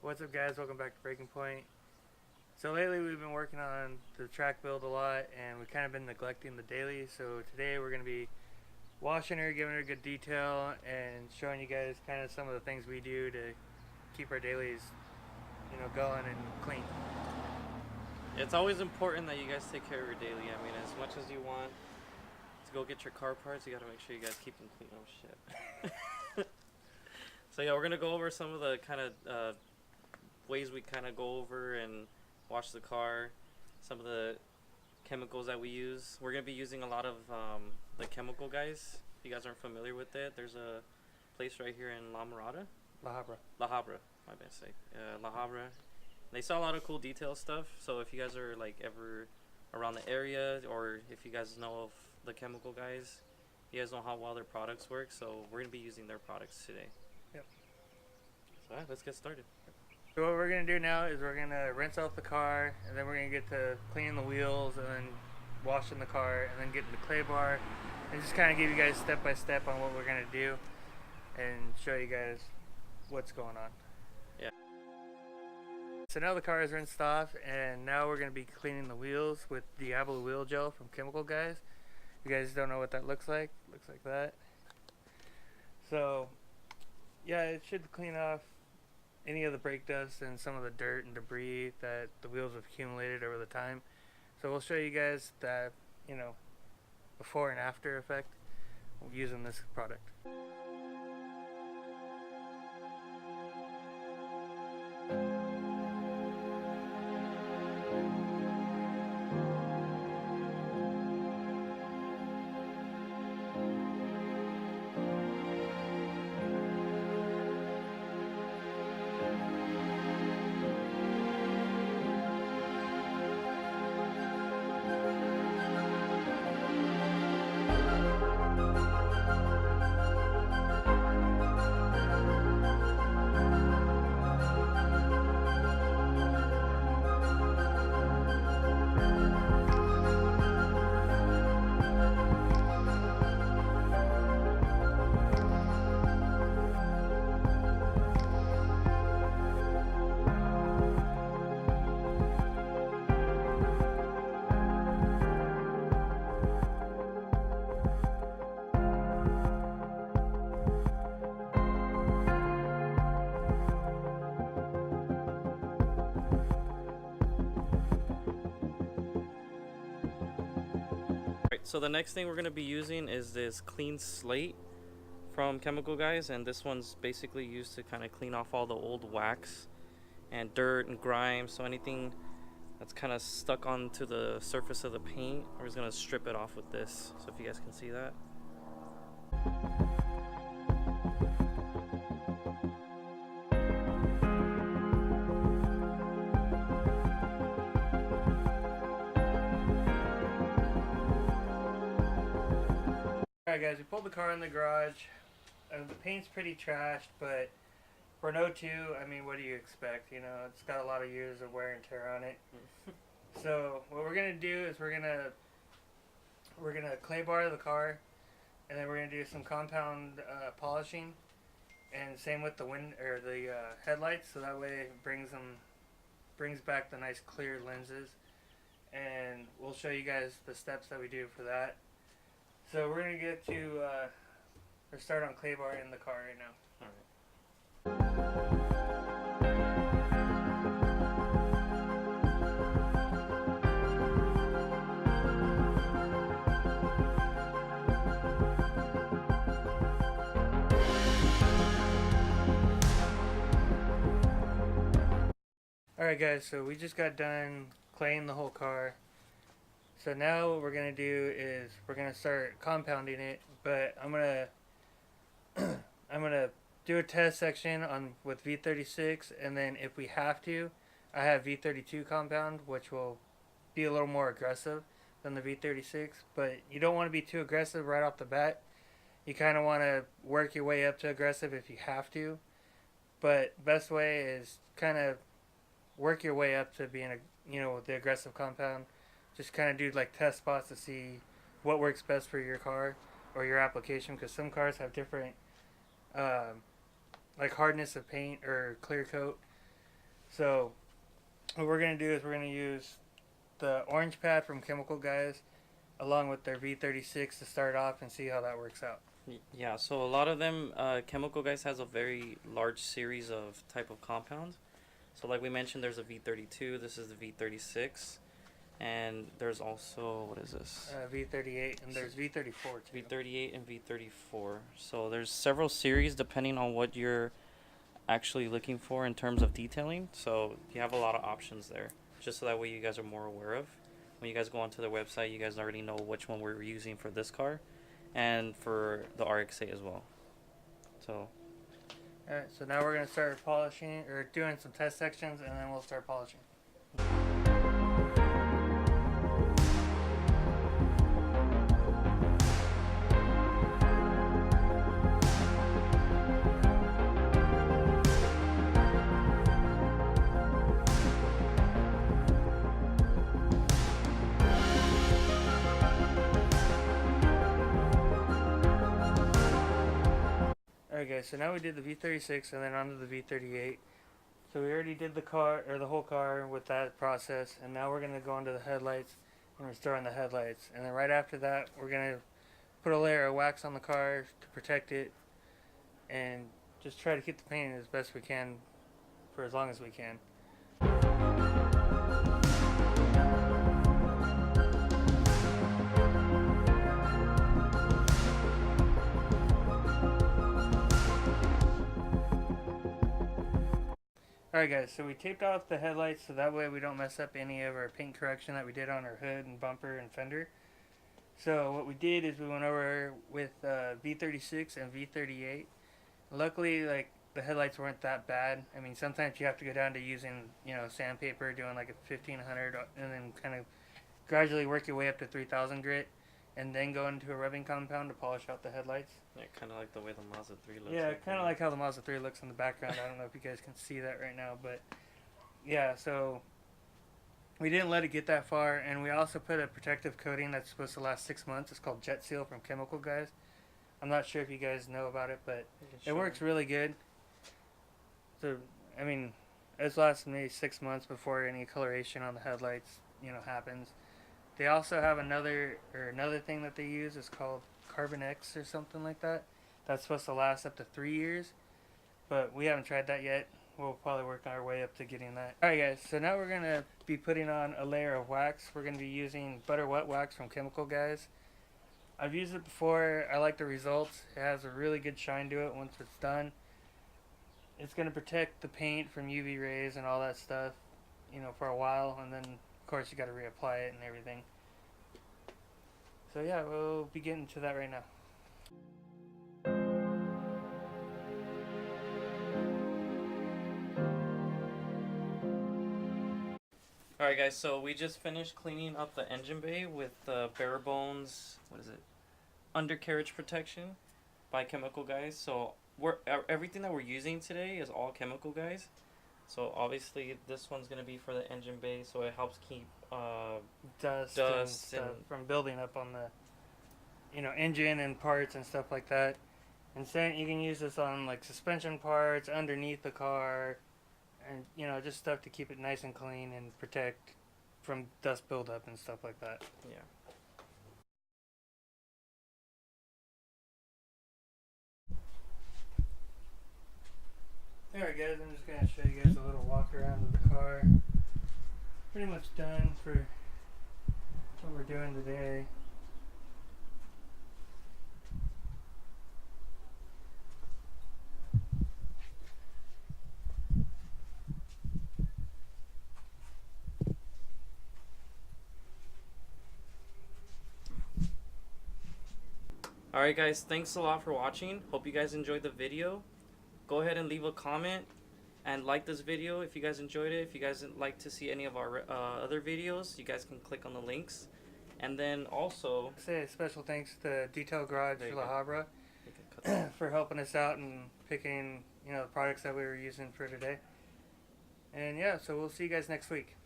What's up, guys? Welcome back to Breaking Point. So lately we've been working on the track build a lot, and we've kind of been neglecting the daily. So today we're going to be washing her, giving her good detail, and showing you guys kind of some of the things we do to keep our dailies, going and clean. It's always important that you guys take care of your daily. I mean, as much as you want to go get your car parts, you gotta make sure you guys keep them clean. Oh shit. So yeah, we're gonna go over some of the kind of ways we kind of go over and wash the car, some of the chemicals that we use. We're gonna be using a lot of the chemical guys. If you guys aren't familiar with it, there's a place right here in La Mirada. La Habra. La Habra, my mistake. La Habra. They sell a lot of cool detail stuff. So if you guys are like ever around the area, or if you guys know of the chemical guys, you guys know how well their products work. So we're gonna be using their products today. Yep. So yeah, let's get started. So what we're going to do now is we're going to rinse out the car, and then we're going to get to cleaning the wheels, and then washing the car, and then getting the clay bar, and just kind of give you guys step by step on what we're going to do, and show you guys what's going on. Yeah. So now the car is rinsed off, and now we're going to be cleaning the wheels with DIABLO wheel gel from Chemical Guys. If you guys don't know what that looks like that. So yeah, it should clean off any of the brake dust and some of the dirt and debris that the wheels have accumulated over the time. So we'll show you guys that, before and after effect using this product. So the next thing we're going to be using is this clean slate from Chemical Guys, and this one's basically used to kind of clean off all the old wax and dirt and grime. So anything that's kind of stuck onto the surface of the paint, we're just going to strip it off with this. So if you guys can see that. Alright guys, we pulled the car in the garage. The paint's pretty trashed, but for an O2, I mean, what do you expect? It's got a lot of years of wear and tear on it. So what we're gonna do is we're gonna clay bar the car, and then we're gonna do some compound polishing, and same with the headlights, so that way it brings back the nice clear lenses. And we'll show you guys the steps that we do for that. So we're gonna get to or start on clay bar in the car right now. Alright guys, so we just got done claying the whole car. So now what we're going to do is we're going to start compounding it, but I'm going to do a test section with V36, and then if we have to, I have V32 compound, which will be a little more aggressive than the V36, but you don't want to be too aggressive right off the bat. You kind of want to work your way up to aggressive if you have to, but best way is kind of work your way up to being with the aggressive compound. Just kind of do like test spots to see what works best for your car or your application, because some cars have different like hardness of paint or clear coat. So what we're going to do is we're going to use the orange pad from Chemical Guys along with their V36 to start off and see how that works out. Yeah, so a lot of them, Chemical Guys has a very large series of type of compounds. So like we mentioned, there's a V32, this is the V36, and there's also, what is this? V38, and there's V34 too. V38 and V34. So there's several series depending on what you're actually looking for in terms of detailing. So you have a lot of options there, just so that way you guys are more aware of. When you guys go onto their website, you guys already know which one we're using for this car and for the RX-8 as well. So Alright, so now we're going to start polishing, or doing some test sections, and then we'll start polishing. Alright guys, so now we did the V36 and then onto the V38. So we already did the car, or the whole car with that process, and now we're going to go into the headlights and restoring the headlights. And then right after that, we're going to put a layer of wax on the car to protect it and just try to keep the paint as best we can for as long as we can. Alright guys, so we taped off the headlights so that way we don't mess up any of our paint correction that we did on our hood and bumper and fender. So what we did is we went over with V36 and V38. Luckily, like, the headlights weren't that bad. I mean, sometimes you have to go down to using, you know, sandpaper, doing like a 1500, and then kind of gradually work your way up to 3000 grit, and then go into a rubbing compound to polish out the headlights. yeah, kind of like the way the Mazda 3 looks. Yeah, like kind of like how the Mazda 3 looks in the background. I don't know if you guys can see that right now, but yeah, so we didn't let it get that far, and we also put a protective coating that's supposed to last 6 months. It's called Jet Seal from Chemical Guys. I'm not sure if you guys know about it, but it works really good. So, I mean, it's lasted maybe 6 months before any coloration on the headlights, you know, happens. They also have another thing that they use is called Carbon X or something like that. That's supposed to last up to 3 years, but we haven't tried that yet. We'll probably work our way up to getting that. Alright guys, so now we're going to be putting on a layer of wax. We're going to be using Butter Wet Wax from Chemical Guys. I've used it before. I like the results. It has a really good shine to it once it's done. It's going to protect the paint from UV rays and all that stuff, you know, for a while, and then of course you got to reapply it and everything. So yeah, we'll be getting to that right now. Alright guys, so we just finished cleaning up the engine bay with the bare bones, what is it, undercarriage protection by Chemical Guys. So everything that we're using today is all Chemical Guys. So obviously this one's going to be for the engine bay, so it helps keep Dust and stuff from building up on the, you know, engine and parts and stuff like that. And then you can use this on like suspension parts, underneath the car, and you know, just stuff to keep it nice and clean and protect from dust buildup and stuff like that. Yeah. Alright guys, I'm just going to show you guys a little walk around of the car. Pretty much done for what we're doing today. Alright guys, thanks a lot for watching. Hope you guys enjoyed the video. Go ahead and leave a comment and like this video if you guys enjoyed it. If you guys would like to see any of our other videos, you guys can click on the links. And then also say a special thanks to Detail Garage La Habra for helping us out and picking, you know, the products that we were using for today. And yeah, so we'll see you guys next week.